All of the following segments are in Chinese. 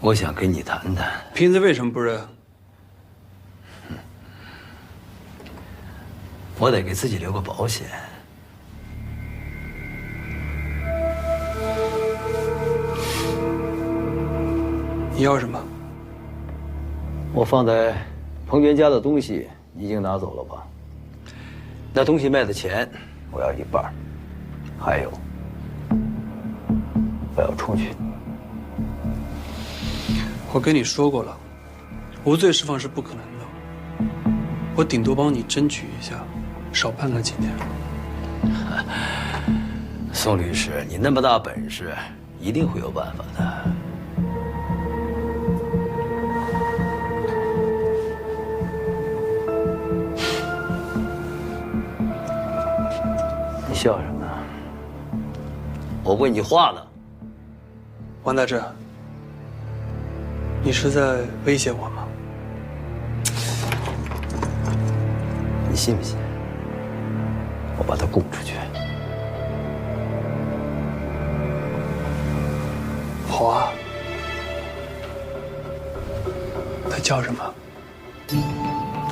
我想跟你谈谈。瓶子为什么不扔？我得给自己留个保险。你要什么？我放在彭娟家的东西已经拿走了吧？那东西卖的钱我要一半，还有我要出去。我跟你说过了，无罪释放是不可能的。我顶多帮你争取一下，少判个几年。宋律师，你那么大本事，一定会有办法的。你笑什么？我问你话呢。王大志，你是在威胁我吗？你信不信？我把他供出去。好啊。他叫什么？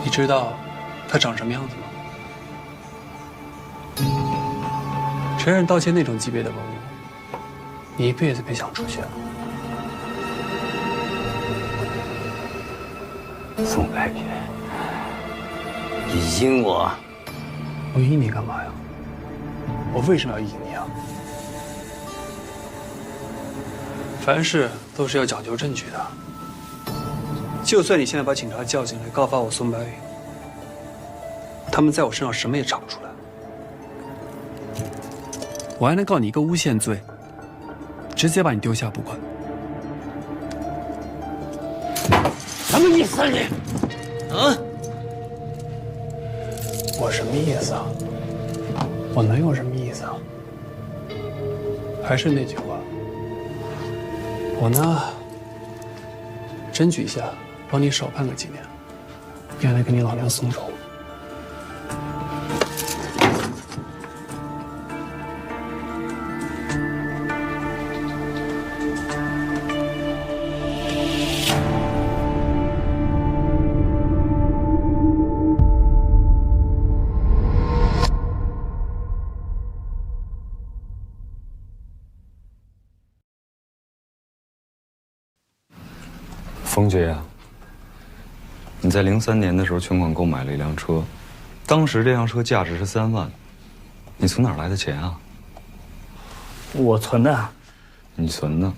你知道他长什么样子吗？承认盗窃那种级别的文物，你一辈子别想出去了。宋白云，你阴我！我阴你干嘛呀？我为什么要阴你啊？凡事都是要讲究证据的。就算你现在把警察叫进来告发我宋白云，他们在我身上什么也查不出来。我还能告你一个诬陷罪，直接把你丢下不管。什么意思啊你？啊？我什么意思啊？我能有什么意思啊？还是那句话，我呢，争取一下，帮你少判个几年，免得跟你老娘松手。冯杰啊，你在03年的时候全款购买了一辆车，当时这辆车价值是3万，你从哪儿来的钱啊？我存的。你存的。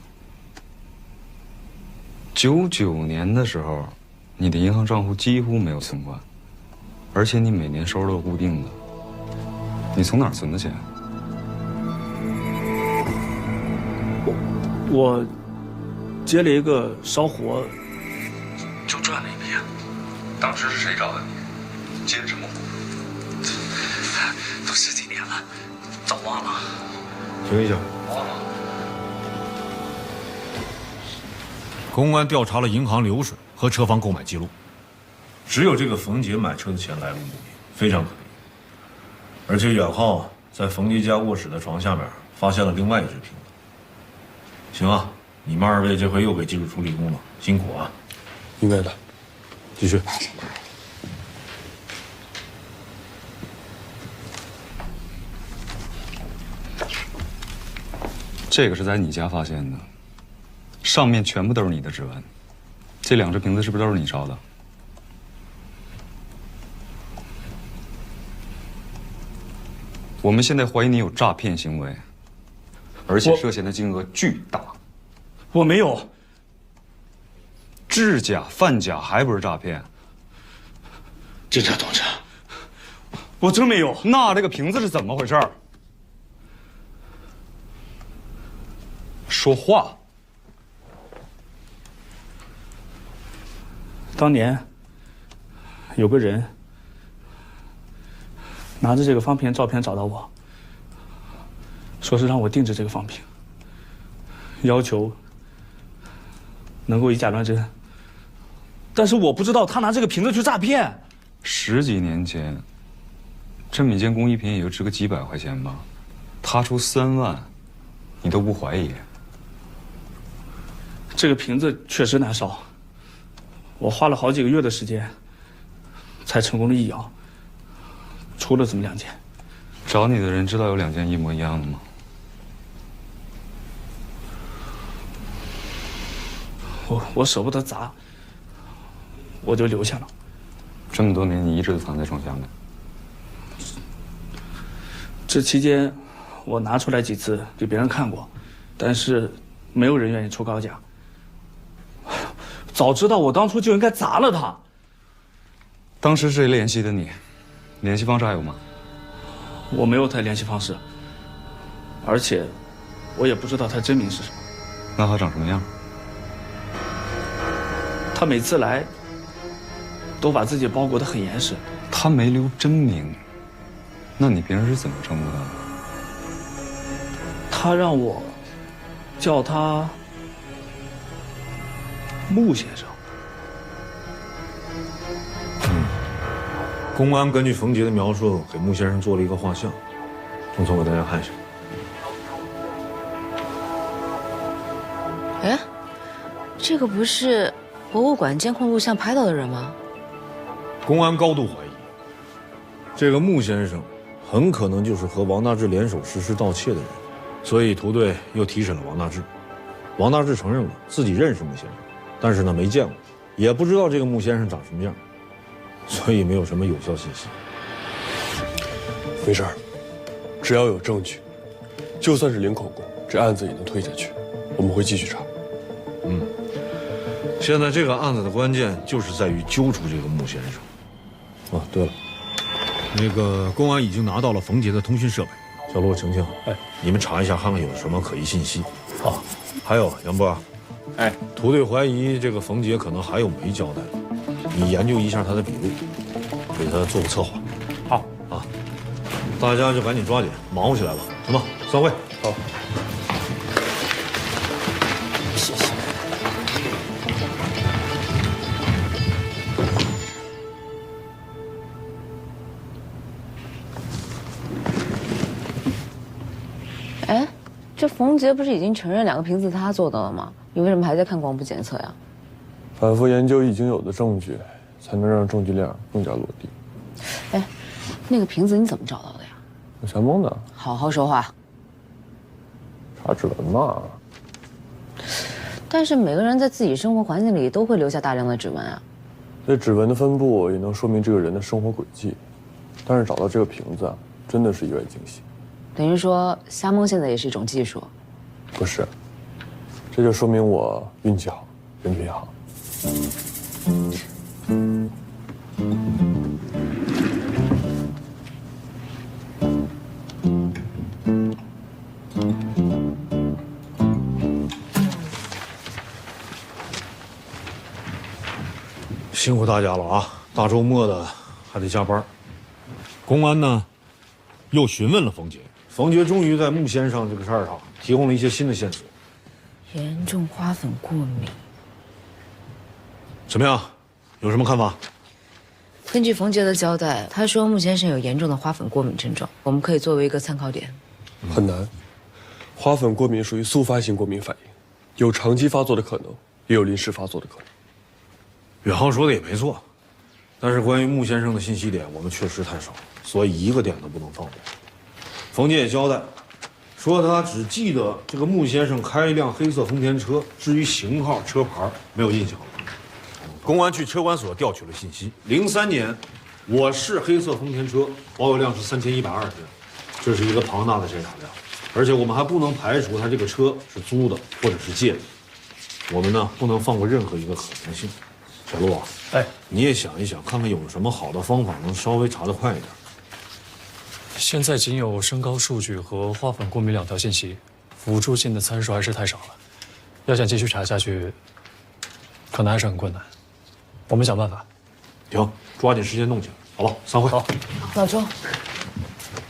99年的时候，你的银行账户几乎没有存款，而且你每年收入都固定的，你从哪儿存的钱？我接了一个烧活，就赚了一笔。当时是谁找的你？接什么活？都10几年了，早忘了。停一下。忘了。公安调查了银行流水和车房购买记录，只有这个冯杰买车的钱来路不明，非常可疑。而且远浩在冯杰家卧室的床下面发现了另外一只瓶子。行啊，你们2位这回又给技术处理工了，辛苦啊！应该的，继续。这个是在你家发现的，上面全部都是你的指纹。这2只瓶子是不是都是你烧的？我们现在怀疑你有诈骗行为，而且涉嫌的金额巨大。我没有。制假、贩假还不是诈骗？警察同志，我真没有。那这个瓶子是怎么回事？说话。当年有个人拿着这个方瓶照片找到我，说是让我定制这个方瓶，要求能够以假乱真。但是我不知道他拿这个瓶子去诈骗。10几年前，这么一件工艺品也就值个几百块钱吧，他出3万，你都不怀疑？这个瓶子确实难烧，我花了好几个月的时间，才成功的一窑，出了这么2件。找你的人知道有2件一模一样的吗？我舍不得砸，我就留下了。这么多年，你一直都藏在床下面。这期间，我拿出来几次给别人看过，但是没有人愿意出高价。早知道我当初就应该砸了它。当时谁联系的你？联系方式还有吗？我没有他联系方式，而且我也不知道他真名是什么。那他长什么样？他每次来都把自己包裹得很严实。他没留真名，那你平时是怎么称呼他的？他让我叫他穆先生。公安根据冯杰的描述，给穆先生做了一个画像，钟总给大家看一下。哎，这个不是博物馆监控录像拍到的人吗？公安高度怀疑，这个穆先生很可能就是和王大治联手实施盗窃的人，所以图队又提审了王大治。王大治承认了自己认识穆先生，但是呢没见过，也不知道这个穆先生长什么样。所以没有什么有效信息。没事儿，只要有证据，就算是零口供，这案子也能推下去。我们会继续查。现在这个案子的关键就是在于揪出这个穆先生。哦，对了，那个公安已经拿到了冯杰的通讯设备。小陆、晴晴，你们查一下，看看有什么可疑信息。好。还有杨波，图队怀疑这个冯杰可能还有没交代的。你研究一下他的笔录，给他做个策划。好啊，大家就赶紧抓紧忙活起来吧。行吧，散会。好。谢谢。哎，这冯杰不是已经承认2个瓶子他做的了吗？你为什么还在看光谱检测呀？反复研究已经有的证据，才能让证据链更加落地。哎，那个瓶子你怎么找到的呀？有钱蒙的。好好说话。查指纹嘛。但是每个人在自己生活环境里都会留下大量的指纹啊。这指纹的分布也能说明这个人的生活轨迹，但是找到这个瓶子啊，真的是意外惊喜。等于说瞎蒙现在也是一种技术。不是，这就说明我运气好，人品好。辛苦大家了啊！大周末的还得加班。公安呢，又询问了冯杰，冯杰终于在穆先生这个事儿上提供了一些新的线索。严重花粉过敏。怎么样？有什么看法？根据冯杰的交代，他说穆先生有严重的花粉过敏症状，我们可以作为一个参考点。很难，花粉过敏属于速发性过敏反应，有长期发作的可能，也有临时发作的可能。远浩说的也没错，但是关于穆先生的信息点，我们确实太少，所以一个点都不能放过。冯杰也交代，说他只记得这个穆先生开一辆黑色丰田车，至于型号、车牌没有印象了。公安去车管所调取了信息，03年，我市黑色丰田车保有量是3120辆，这是一个庞大的检查量，而且我们还不能排除他这个车是租的或者是借的，我们呢不能放过任何一个可能性。小陆啊，你也想一想，看看有什么好的方法能稍微查得快一点。现在仅有身高数据和花粉过敏2条信息，辅助性的参数还是太少了。要想继续查下去，可能还是很困难。我们想办法。行，抓紧时间弄起来，好吧？散会。好。老周，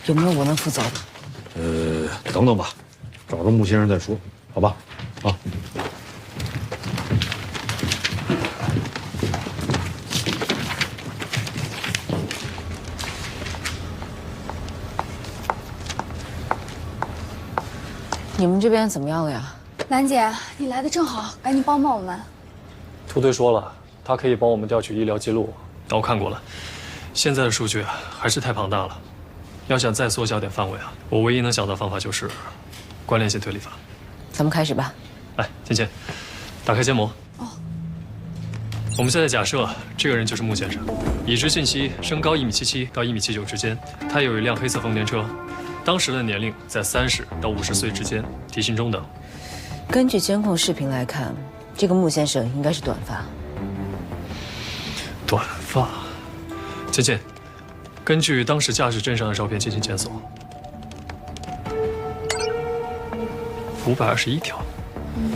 有没有我能负责的？等等吧，找着穆先生再说，好吧？啊。你们这边怎么样了呀？兰姐，你来的正好，赶紧帮帮我们。兔队说了，他可以帮我们调取医疗记录，但我看过了，现在的数据还是太庞大了。要想再缩小点范围啊，我唯一能想到的方法就是关联性推理法。咱们开始吧。来，芊芊，打开建模。哦。我们现在假设这个人就是穆先生，已知信息身高1.77米到1.79米之间，他有一辆黑色丰田车，当时的年龄在30到50岁之间，体型中等。根据监控视频来看，这个穆先生应该是短发。短发。芊芊，根据当时驾驶证上的照片进行检索。521条。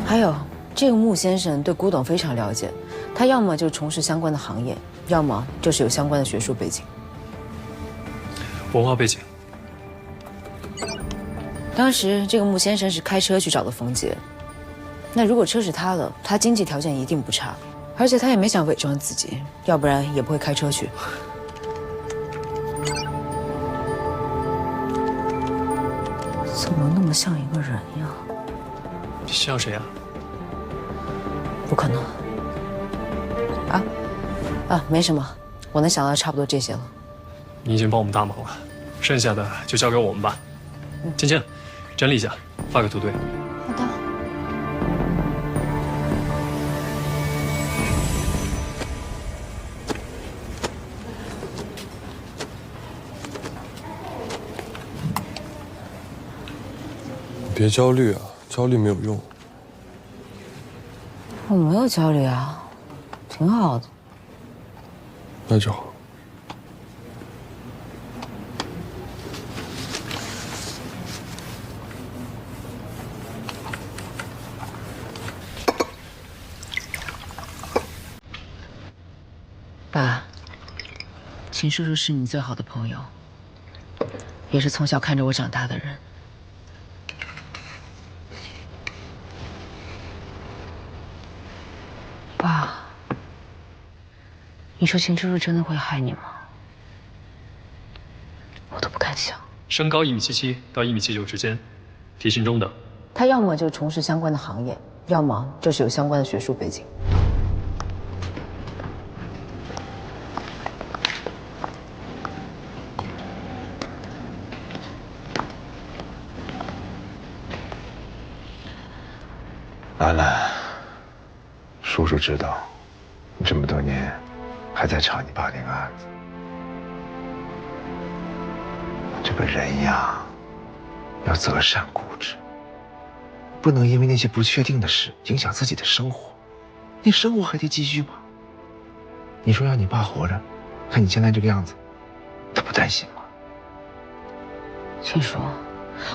还有，这个穆先生对古董非常了解，他要么就从事相关的行业，要么就是有相关的学术背景。文化背景。当时这个穆先生是开车去找的冯杰，那如果车是他的，他经济条件一定不差，而且他也没想伪装自己，要不然也不会开车去。怎么那么像一个人呀？像谁呀？不可能。没什么，我能想到差不多这些了。你已经帮我们大忙了，剩下的就交给我们吧。芊芊，整理一下，发给兔队。好的。别焦虑啊，焦虑没有用。我没有焦虑啊，挺好的。那就好。爸，秦叔叔是你最好的朋友，也是从小看着我长大的人。爸，你说秦叔叔真的会害你吗？我都不敢想。身高1.77米到1.79米之间，体型中等。他要么就从事相关的行业，要么就是有相关的学术背景。兰兰，叔叔知道，你这么多年还在查你爸那个案子。这个人呀，要择善固执，不能因为那些不确定的事影响自己的生活。你生活还得继续吗？你说要你爸活着，看你现在这个样子，他不担心吗？秦叔，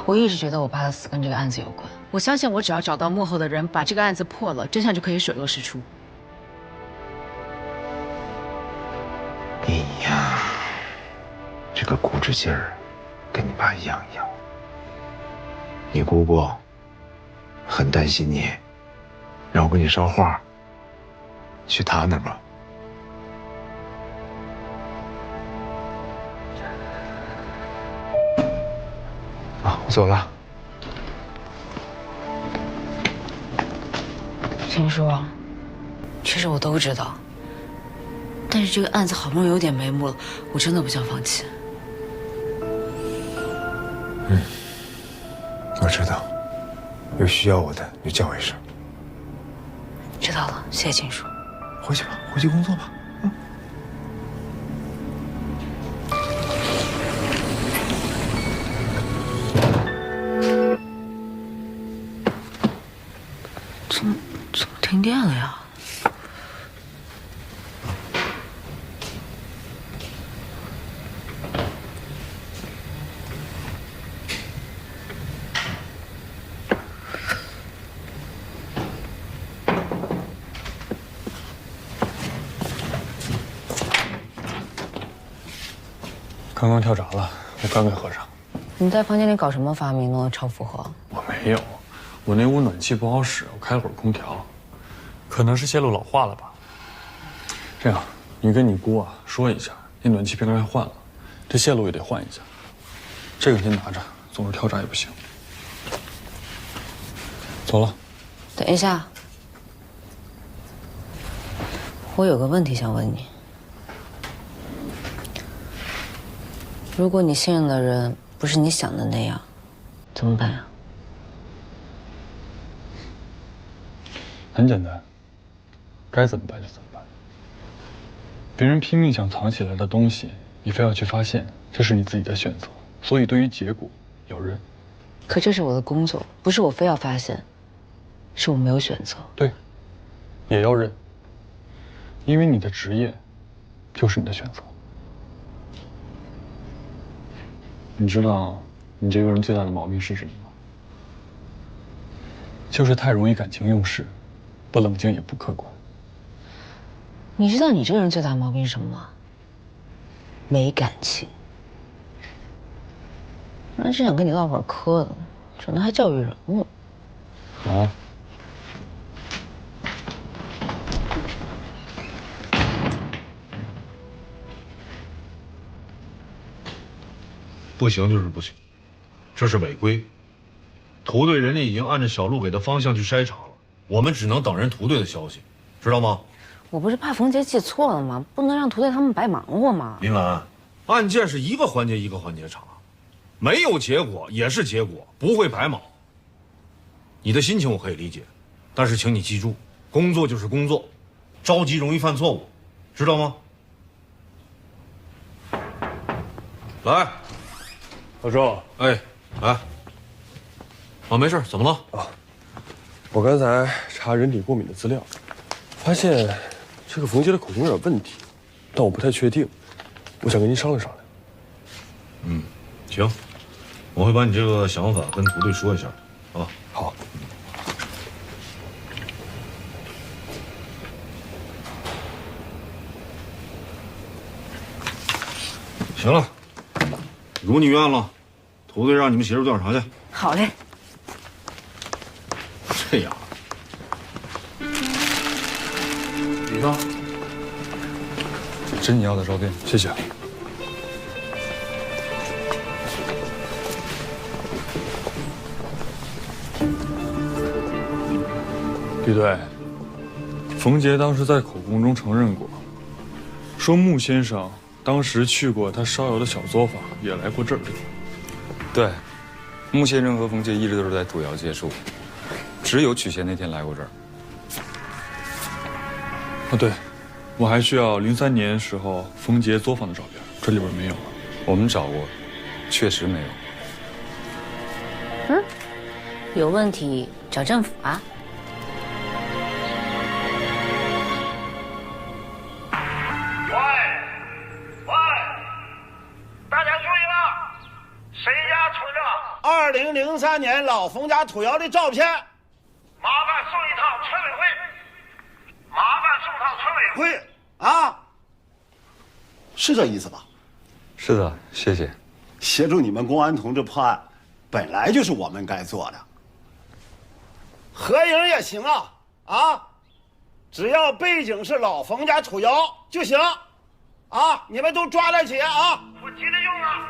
我一直觉得我爸的死跟这个案子有关。我相信我只要找到幕后的人，把这个案子破了，真相就可以水落石出。你呀，这个固执劲儿，跟你爸一样。你姑姑很担心你，让我给你捎话，去她那儿吧。我走了。秦叔，其实我都知道，但是这个案子好不容易有点眉目了，我真的不想放弃。我知道，有需要我的你就叫我一声。知道了，谢谢秦叔。回去吧，回去工作吧。怎么停电了呀？刚刚跳闸了，我刚给合上。你在房间里搞什么发明呢？超负荷？我没有，我那屋暖气不好使，我开了会儿空调，可能是线路老化了吧。这样，你跟你姑啊说一下，那暖气片该换了，这线路也得换一下。这个您拿着，总是跳闸也不行。走了。等一下，我有个问题想问你。如果你信任的人不是你想的那样，怎么办呀？很简单，该怎么办就怎么办。别人拼命想藏起来的东西，你非要去发现，这是你自己的选择。所以对于结果要认。可这是我的工作，不是我非要发现，是我没有选择。对，也要认，因为你的职业就是你的选择。你知道你这个人最大的毛病是什么吗？就是太容易感情用事，不冷静也不客观。你知道你这个人最大的毛病是什么吗？没感情。本来是想跟你唠会儿嗑的，整的还教育人物。啊？不行就是不行，这是违规。屠队人家已经按照小路给的方向去筛查了，我们只能等人屠队的消息，知道吗？我不是怕冯杰记错了吗？不能让屠队他们白忙活吗？林兰，案件是一个环节一个环节查，没有结果也是结果，不会白忙。你的心情我可以理解，但是请你记住，工作就是工作，着急容易犯错误，知道吗？来，老周，哎，来。啊，没事，怎么了？啊，我刚才查人体过敏的资料，发现这个冯杰的口供有点问题，但我不太确定，我想跟您商量商量。嗯，行，我会把你这个想法跟屠队说一下，啊。好。行了，如你愿了，屠队让你们协助调查去。好嘞。这样，你呢？这是你要的照片，谢谢。李队，冯杰当时在口供中承认过，说穆先生当时去过他烧窑的小作坊，也来过这儿。对，穆先生和冯杰一直都是在土窑接触，只有曲贤那天来过这儿。哦，对，我还需要03年时候冯杰作坊的照片，这里边没有。我们找过，确实没有。嗯，有问题找政府啊。2003年老冯家土窑的照片，麻烦送一趟村委会，麻烦送趟村委会啊，是这意思吧？是的，谢谢。协助你们公安同志破案，本来就是我们该做的。合影也行啊，只要背景是老冯家土窑就行，啊，你们都抓得起啊，我急着用啊。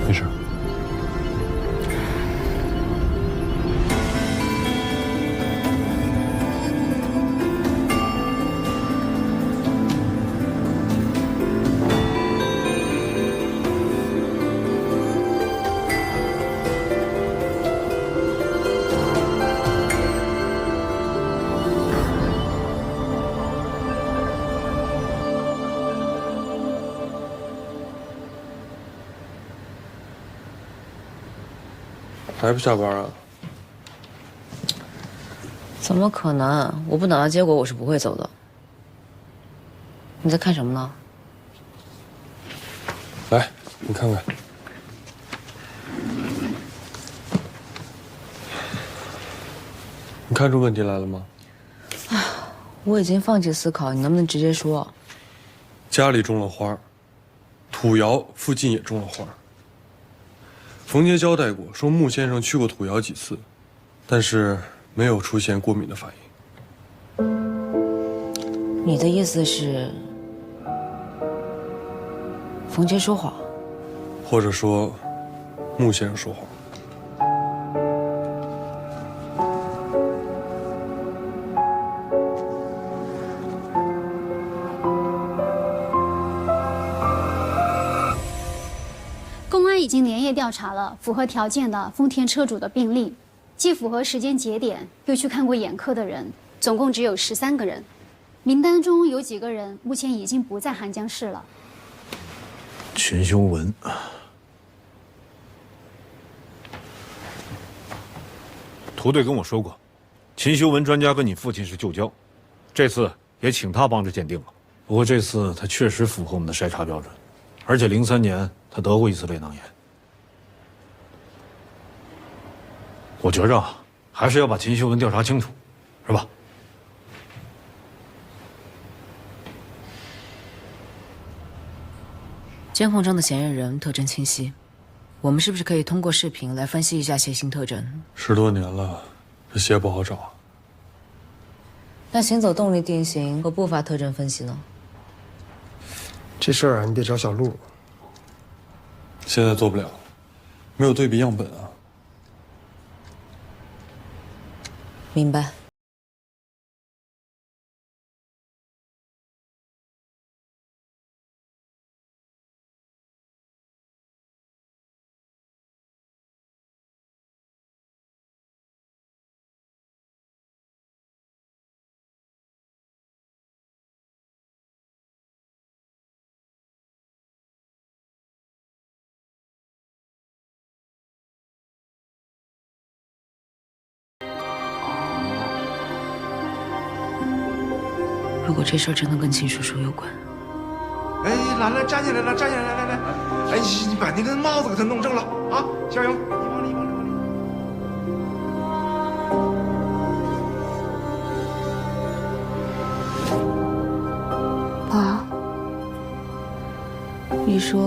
没事。还不下班啊？怎么可能？我不等到结果，我是不会走的。你在看什么呢？来，你看看。你看出问题来了吗？我已经放弃思考，你能不能直接说？家里种了花，土窑附近也种了花。冯杰交代过，说穆先生去过土窑几次，但是没有出现过敏的反应。你的意思是，冯杰说谎，或者说，穆先生说谎。公安已经连夜调查了符合条件的丰田车主的病历，既符合时间节点，又去看过眼科的人，总共只有13个人。名单中有几个人目前已经不在韩江市了。秦修文，涂队跟我说过，秦修文专家跟你父亲是旧交，这次也请他帮着鉴定了。不过这次他确实符合我们的筛查标准，而且03年他得过一次胃囊炎。我觉着还是要把秦修文调查清楚，是吧？监控中的嫌疑人特征清晰，我们是不是可以通过视频来分析一下血型特征10多年了，这血不好找。那行走动力定型和步伐特征分析呢？这事儿啊，你得找小陆。现在做不了，没有对比样本啊。明白。如果这事儿真的跟秦叔叔有关，哎，来，站起来了，站起来，来，哎，你把那个帽子给他弄正了啊，加油！爸，你说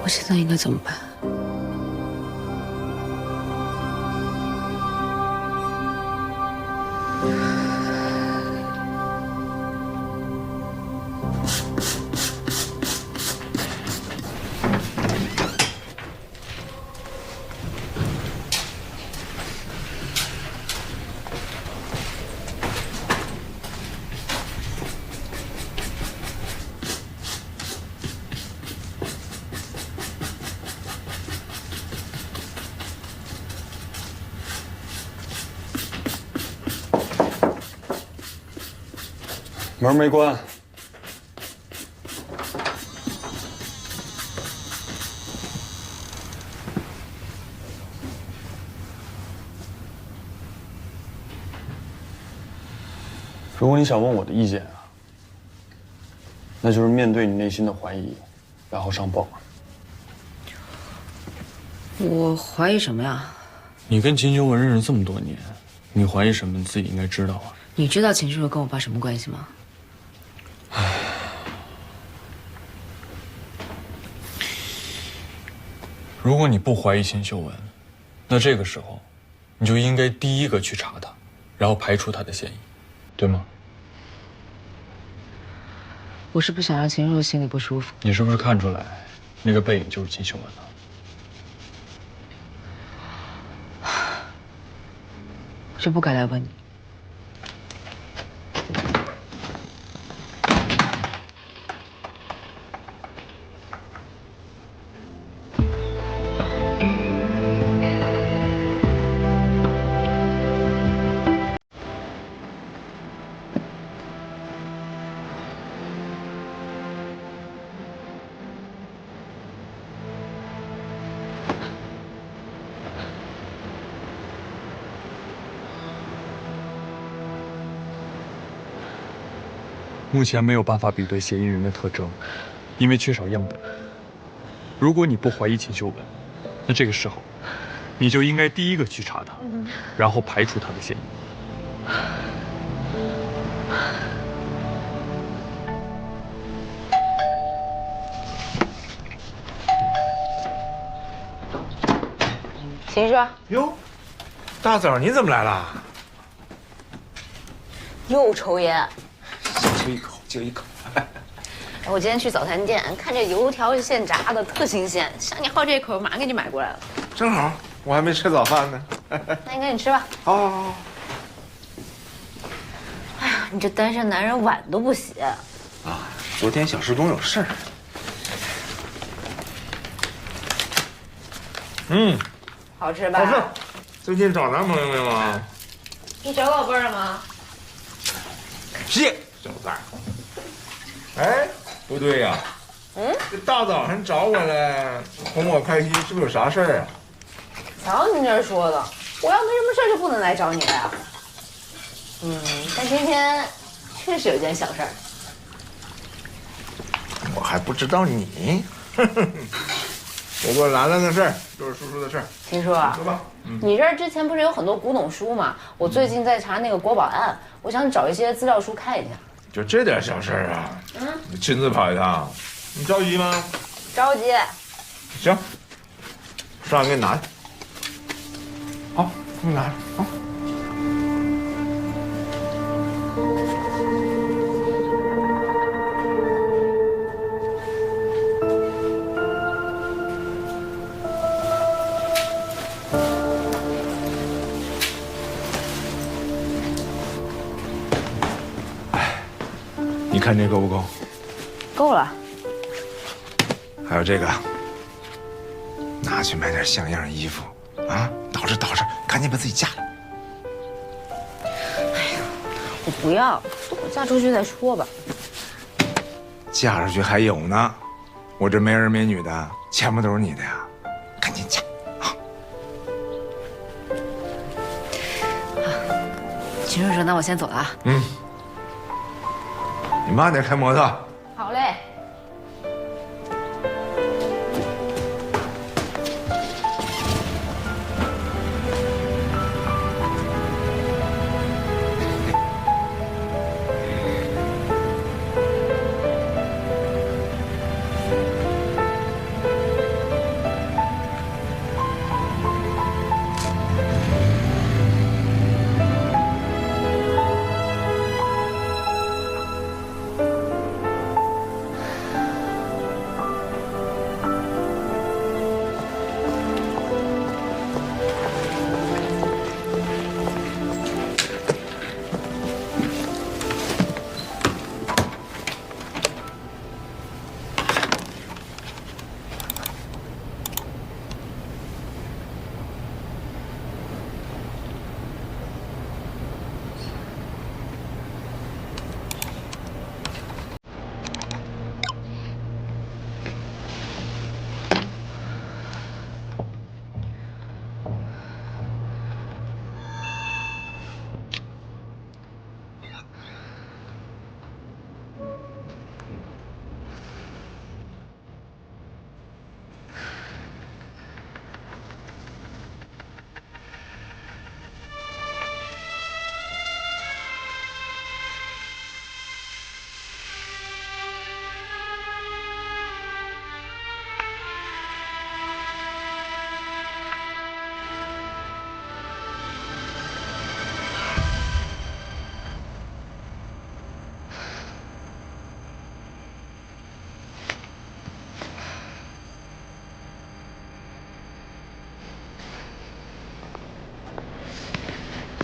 我现在应该怎么办？门没关。如果你想问我的意见啊，那就是面对你内心的怀疑，然后上报。我怀疑什么呀？你跟秦修文认识这么多年，你怀疑什么？你自己应该知道啊。你知道秦叔叔跟我爸什么关系吗？如果你不怀疑秦修文，那这个时候，你就应该第一个去查他，然后排除他的嫌疑，对吗？我是不想让秦叔叔心里不舒服。你是不是看出来，那个背影就是秦修文呢？我就不该来问你。目前没有办法比对嫌疑人的特征，因为缺少样本。如果你不怀疑秦修文，那这个时候，你就应该第一个去查他，然后排除他的嫌疑。秦叔，哟，大早你怎么来了？又抽烟。就一口，就一口。我今天去早餐店，看这油条现炸的特新鲜，像你好这口，马上给你买过来了。正好，我还没吃早饭呢。那你赶紧吃吧。好好好。哎呀，你这单身男人碗都不洗。啊，昨天小石东有事儿。好吃吧？好吃。最近找男朋友没有啊？你找宝贝儿了吗？谢小三儿。哎，不对呀。这大早上找我来哄我开心，是不是有啥事儿啊？瞧你这说的，我要没什么事儿就不能来找你了呀。但今天确实有件小事儿。我还不知道你。我给我兰兰的事儿，都是叔叔的事儿。秦叔，说吧。你这儿之前不是有很多古董书吗？我最近在查那个国宝案，我想找一些资料书看一下。就这点小事儿啊？你亲自跑一趟，你着急吗？着急。行，上来给你拿去。好，给你拿去啊。你看这够不够？够了。还有这个，拿去买点像样衣服啊！捯饬捯饬，赶紧把自己嫁了。哎呀，我不要，等我嫁出去再说吧。嫁出去还有呢，我这没儿没女的，钱不都是你的呀？赶紧嫁啊！秦叔叔，那我先走了啊。你慢点开摩托。好嘞。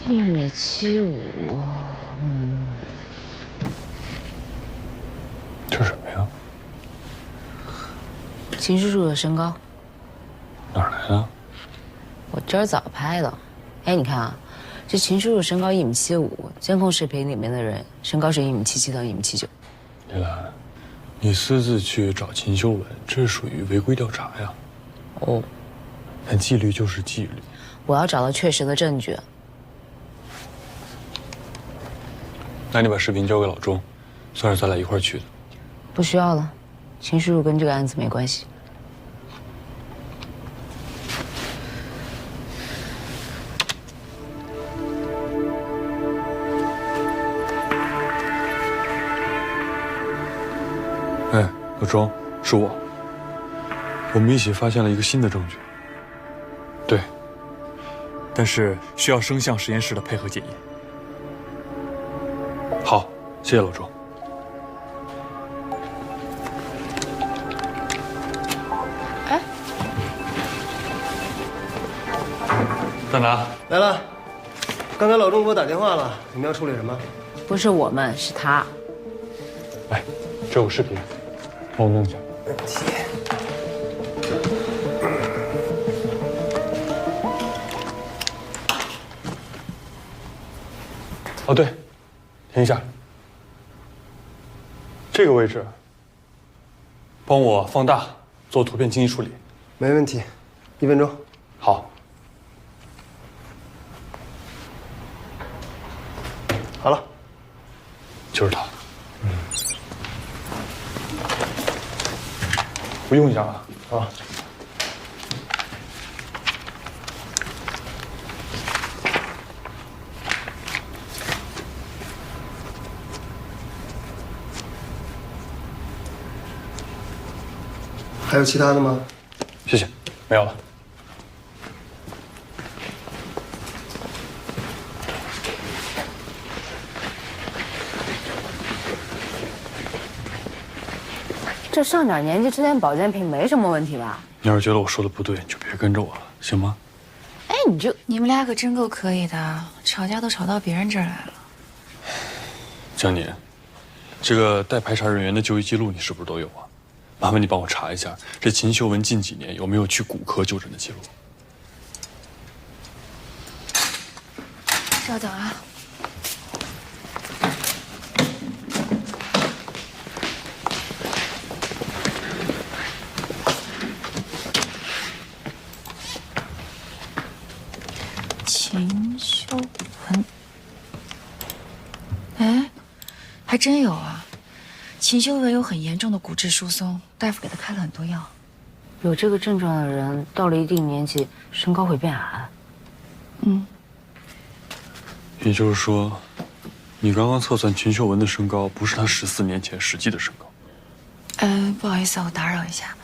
1.75米，这什么呀？秦叔叔的身高。哪儿来的？我今儿早拍的。哎，你看啊，这秦叔叔身高1.75米，监控视频里面的人身高是1.77米到1.79米。李兰，你私自去找秦修文，这属于违规调查呀。哦，但纪律就是纪律。我要找到确实的证据。那你把视频交给老钟，算是咱俩一块儿去的。不需要了，秦叔叔跟这个案子没关系。老周，是我。我们一起发现了一个新的证据。对，但是需要声像实验室的配合检验。好，谢谢老周。哎，大拿来了。刚才老钟给我打电话了，你们要处理什么？不是我们，是他。哎，这有视频，帮我弄一下。没问题。哦，对，停一下。这个位置，帮我放大，做图片精细处理。没问题，1分钟。好。好了，就是他。我用一下啊。啊。还有其他的吗？谢谢，没有了。这上点年纪吃点保健品没什么问题吧？你要是觉得我说的不对，你就别跟着我了，行吗？哎，你们俩可真够可以的，吵架都吵到别人这儿来了。江年，这个带排查人员的就医记录你是不是都有啊？麻烦你帮我查一下，这秦秀文近几年有没有去骨科就诊的记录？稍等啊。秦秀文，哎，还真有啊。秦秀文有很严重的骨质疏松，大夫给他开了很多药。有这个症状的人，到了一定年纪，身高会变矮。嗯。也就是说，你刚刚测算秦秀文的身高，不是她14年前实际的身高。不好意思啊，我打扰一下，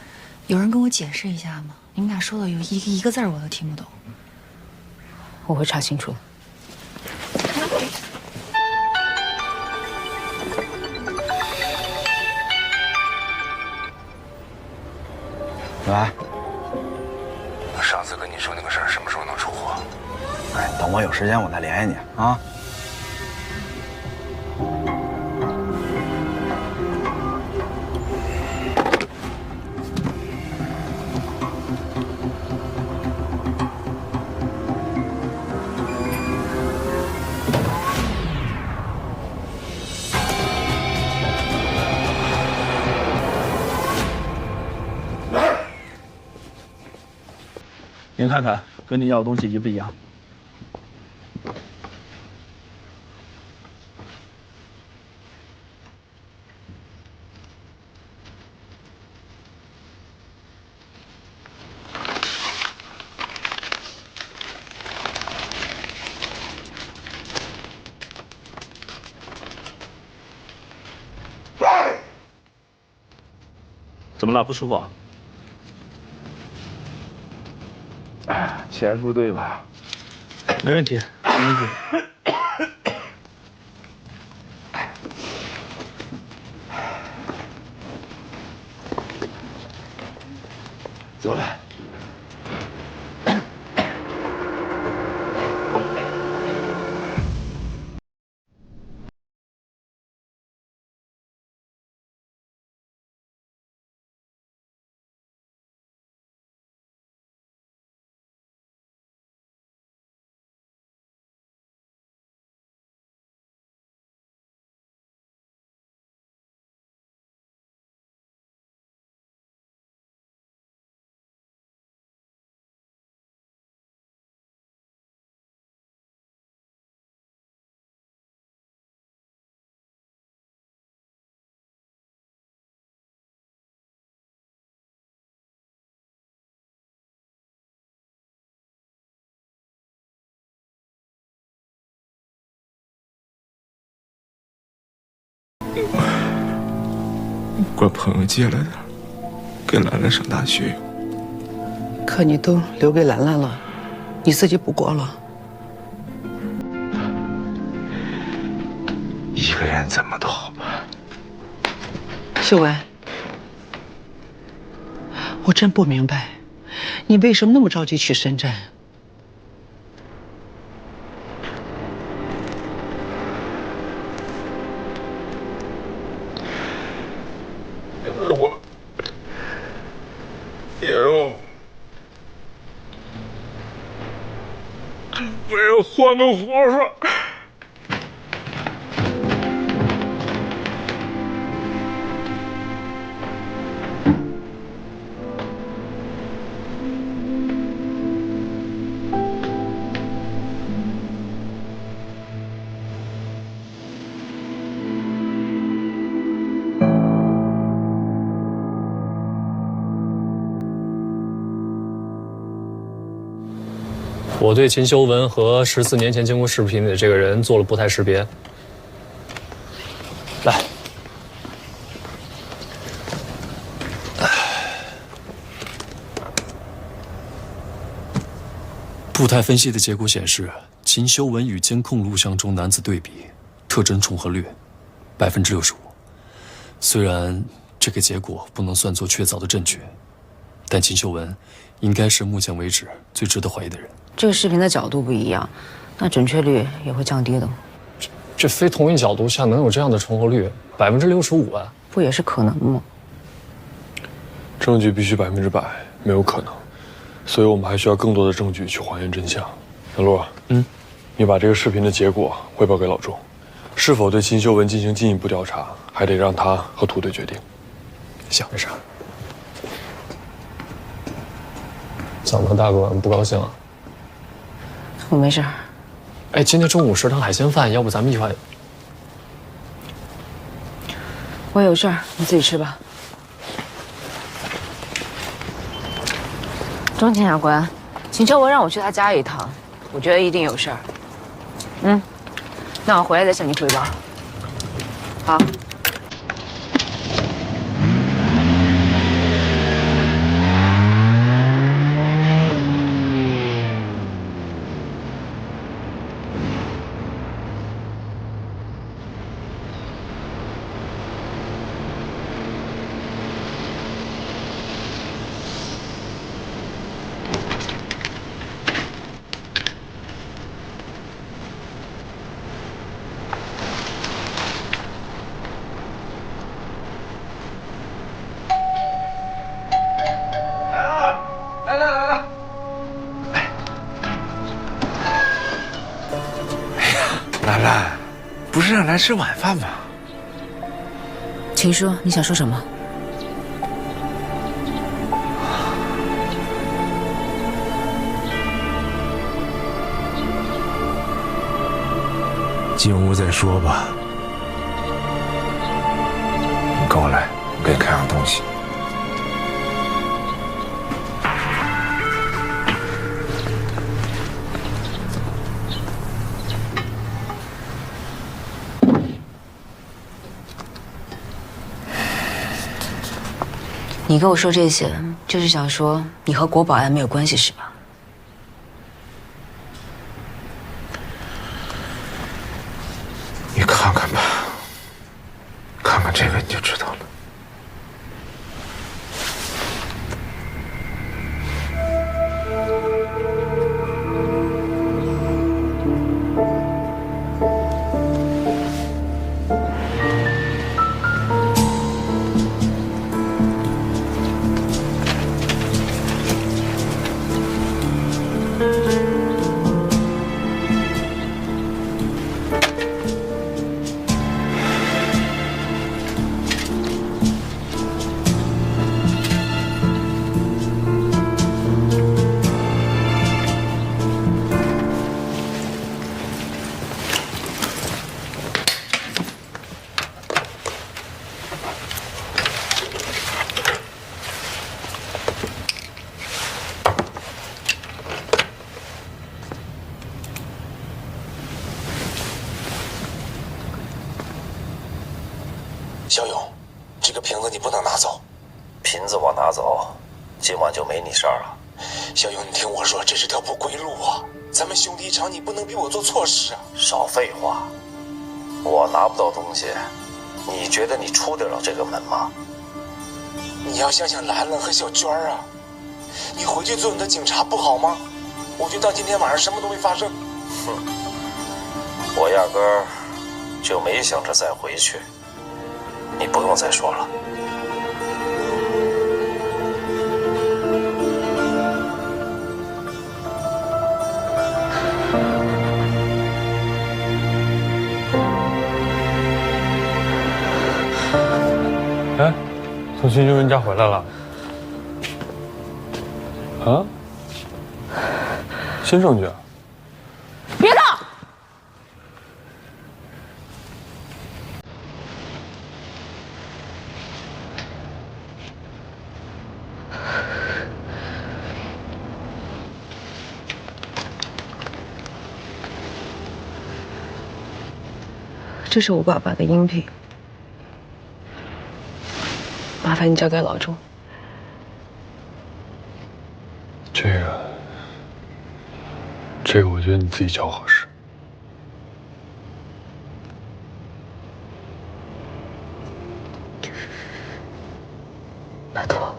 有人跟我解释一下吗？你们俩说的有一个字我都听不懂。我会查清楚的。喂，上次跟你说那个事儿什么时候能出货？哎，等我有时间我再联系你啊。您看看，跟你要的东西一不一样？怎么了？不舒服？钱付对了。没问题，没问题。走了。管朋友借了点，给兰兰上大学用。可你都留给兰兰了，你自己不过了。一个人怎么都好吧。秀文，我真不明白，你为什么那么着急去深圳？我要换个活法。我对秦修文和14年前经过视频里的这个人做了步态识别。来，步态分析的结果显示，秦修文与监控录像中男子对比，特征重合率65%。虽然这个结果不能算作确凿的正确，但秦修文应该是目前为止最值得怀疑的人。这个视频的角度不一样，那准确率也会降低的。这非同一角度下能有这样的重合率？65%啊，不也是可能吗？证据必须100%，没有可能，所以我们还需要更多的证据去还原真相。小陆，你把这个视频的结果汇报给老钟，是否对秦修文进行进一步调查，还得让他和土队决定。行，没事。怎么，大哥，你不高兴啊？我没事。哎，今天中午食堂海鲜饭，要不咱们一块？我有事儿，你自己吃吧。钟检察官，秦修文让我去他家一趟，我觉得一定有事儿。那我回来再向你汇报。好。兰兰，不是让来吃晚饭吗？请说，你想说什么？进屋再说吧。你跟我来，我给你看样东西。你跟我说这些，就是想说你和国宝案没有关系是吧？你看看吧，看看这个你就知道了。你不能拿走。瓶子我拿走，今晚就没你事儿了。小勇，你听我说，这是条不归路啊！咱们兄弟一场，你不能逼我做错事啊！少废话，我拿不到东西，你觉得你出得了这个门吗？你要想想兰兰和小娟啊！你回去做你的警察不好吗？我就当今天晚上什么都没发生。哼，我压根儿就没想着再回去。你不用再说了。哎，从新修人家回来了。啊？新证据？别动！这是我爸爸的音频，麻烦你交给老钟。这个我觉得你自己交合适。拜托。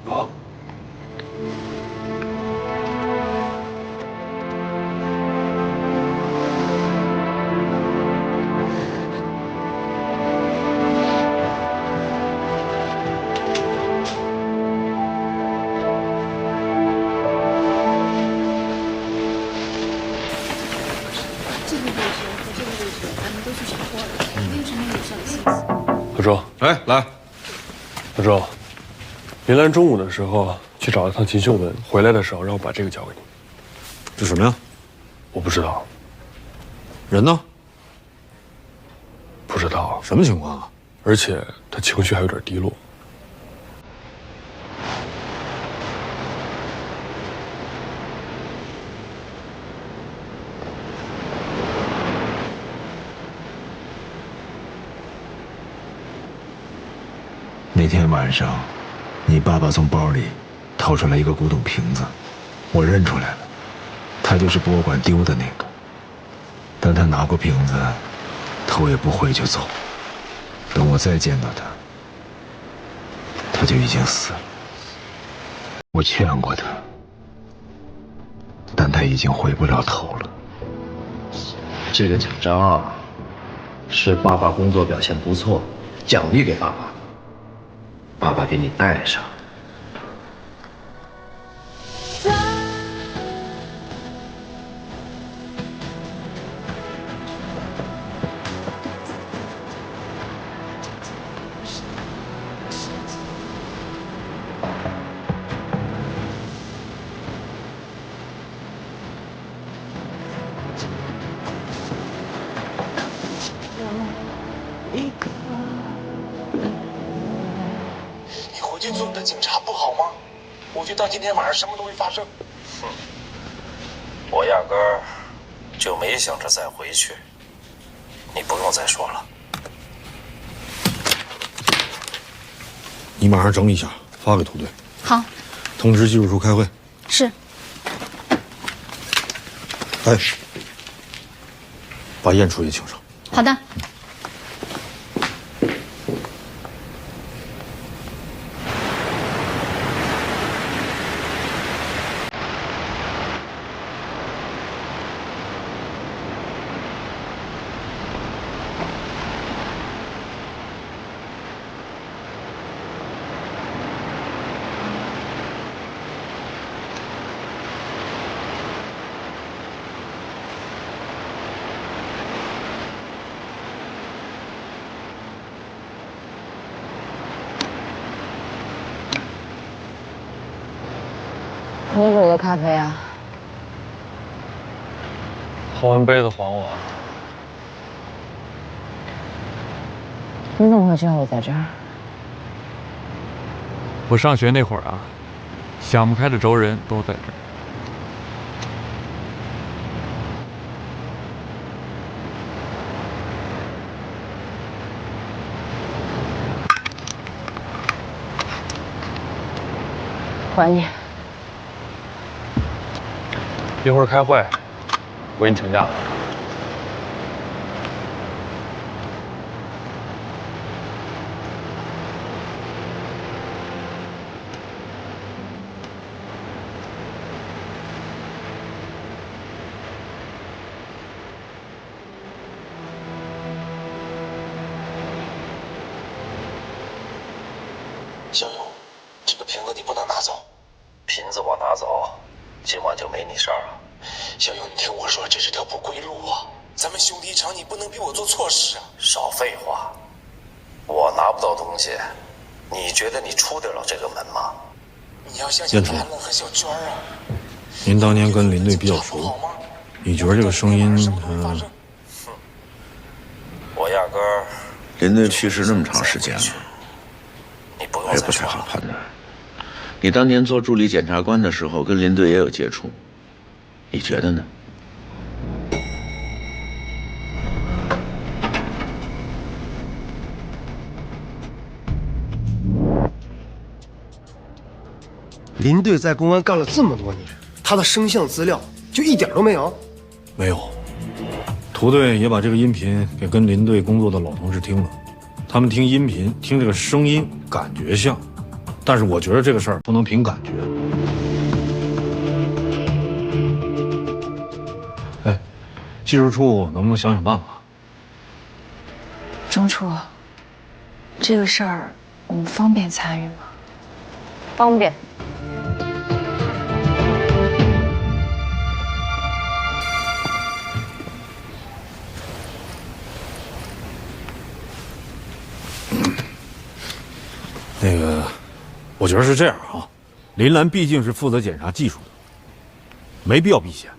好。老周，来，老周，林兰中午的时候去找了趟秦秀文，回来的时候让我把这个交给你。这什么呀？我不知道。人呢？不知道。什么情况啊？而且他情绪还有点低落。那天晚上，你爸爸从包里掏出来一个古董瓶子，我认出来了，他就是博物馆丢的那个。但他拿过瓶子，头也不回就走。等我再见到他，他就已经死了。我劝过他，但他已经回不了头了。这个奖章啊，是爸爸工作表现不错，奖励给爸爸。爸爸给你带上。你回去做你的警察不好吗？我就当今天晚上什么都没发生。哼，我压根儿就没想着再回去。你不用再说了。你马上整理一下，发给土队。好。通知技术处开会。是。哎，把燕初也请上。好的。你煮的咖啡啊？喝完杯子还我。你怎么会知道我在这儿？我上学那会儿啊，想不开的轴人都在这儿。还你。一会儿开会，我给你请假。小勇，这个瓶子你不能拿走。瓶子我拿走，今晚就没你事儿了。小勇，你听我说，这是条不归路啊！咱们兄弟一场，你不能逼我做错事啊！少废话，我拿不到东西，你觉得你出得了这个门吗？你要相信兰兰和小娟啊！您当年跟林队比较熟，你觉得这个声音我压根儿林队去世那么长时间了，我也不太好判断。你当年做助理检察官的时候，跟林队也有接触，你觉得呢？林队在公安干了这么多年，他的声像资料就一点都没有？没有。涂队也把这个音频给跟林队工作的老同事听了，他们听音频，听这个声音，感觉像，但是我觉得这个事儿不能凭感觉。哎，技术处能不能想想办法？钟处，这个事儿我们方便参与吗？方便。那个，我觉得是这样啊，林兰毕竟是负责检查技术的，没必要避嫌。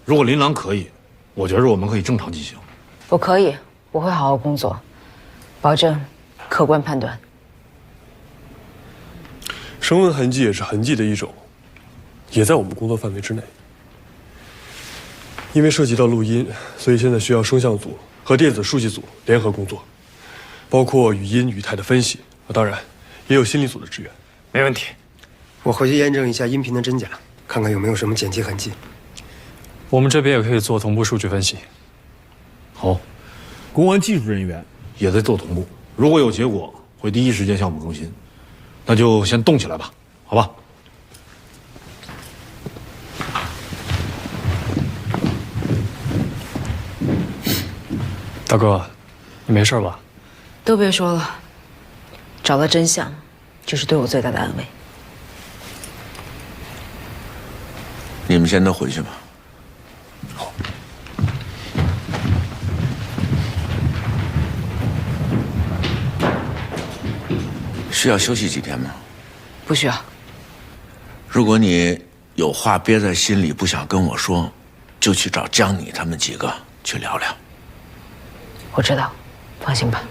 如果林兰可以，我觉得我们可以正常进行。我可以，我会好好工作，保证客观判断。声纹痕迹也是痕迹的一种，也在我们工作范围之内。因为涉及到录音，所以现在需要声像组和电子数据组联合工作，包括语音语态的分析，当然也有心理组的支援。没问题，我回去验证一下音频的真假，看看有没有什么剪辑痕迹。我们这边也可以做同步数据分析。好，公安技术人员也在做同步，如果有结果，会第一时间向我们更新。那就先动起来吧，好吧？大哥，你没事吧？都别说了，找到真相，就是对我最大的安慰。你们先都回去吧。好。需要休息几天吗？不需要。如果你有话憋在心里不想跟我说，就去找江你他们几个去聊聊。我知道，放心吧。